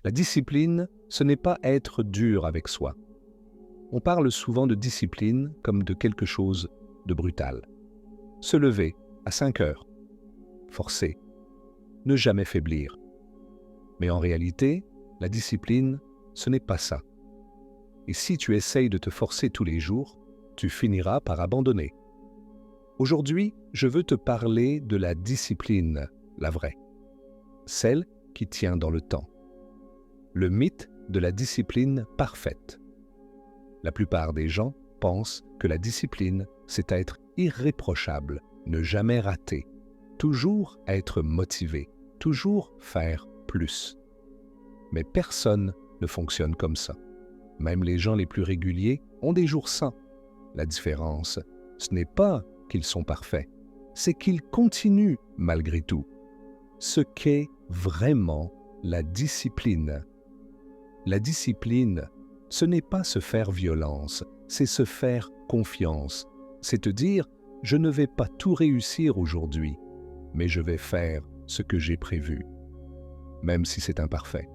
La discipline, ce n'est pas être dur avec soi. On parle souvent de discipline comme de quelque chose de brutal. Se lever à 5 heures, forcer, ne jamais faiblir. Mais en réalité, la discipline, ce n'est pas ça. Et si tu essayes de te forcer tous les jours, tu finiras par abandonner. Aujourd'hui, je veux te parler de la discipline, la vraie. Celle qui tient dans le temps. Le mythe de la discipline parfaite. La plupart des gens pensent que la discipline, c'est être irréprochable, ne jamais rater, toujours être motivé, toujours faire plus. Mais personne ne fonctionne comme ça. Même les gens les plus réguliers ont des jours sains. La différence, ce n'est pas qu'ils sont parfaits, c'est qu'ils continuent malgré tout. Ce qu'est vraiment la discipline. La discipline, ce n'est pas se faire violence, c'est se faire confiance. C'est te dire, je ne vais pas tout réussir aujourd'hui, mais je vais faire ce que j'ai prévu. Même si c'est imparfait,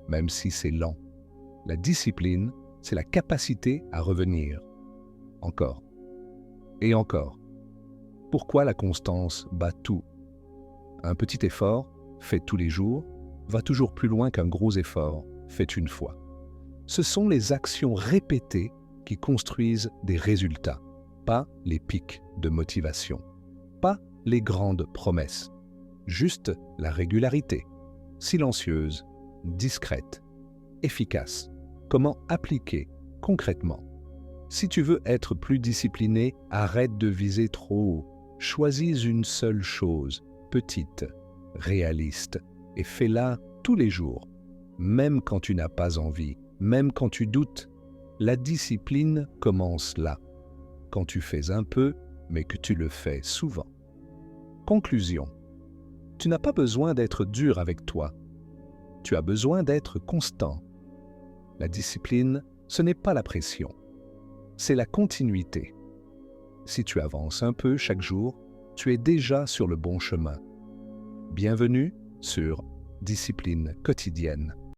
même si c'est lent. La discipline, c'est la capacité à revenir. Encore. Et encore. Pourquoi la constance bat tout? Un petit effort, fait tous les jours, va toujours plus loin qu'un gros effort, fait une fois. Ce sont les actions répétées qui construisent des résultats, pas les pics de motivation, pas les grandes promesses, juste la régularité, silencieuse, discrète, efficace. Comment appliquer concrètement? Si tu veux être plus discipliné, arrête de viser trop haut. Choisis une seule chose, petite, réaliste, et fais-la tous les jours, même quand tu n'as pas envie, même quand tu doutes. La discipline commence là, quand tu fais un peu, mais que tu le fais souvent. Conclusion. Tu n'as pas besoin d'être dur avec toi. Tu as besoin d'être constant. La discipline, ce n'est pas la pression, c'est la continuité. Si tu avances un peu chaque jour, tu es déjà sur le bon chemin. Bienvenue sur Discipline quotidienne.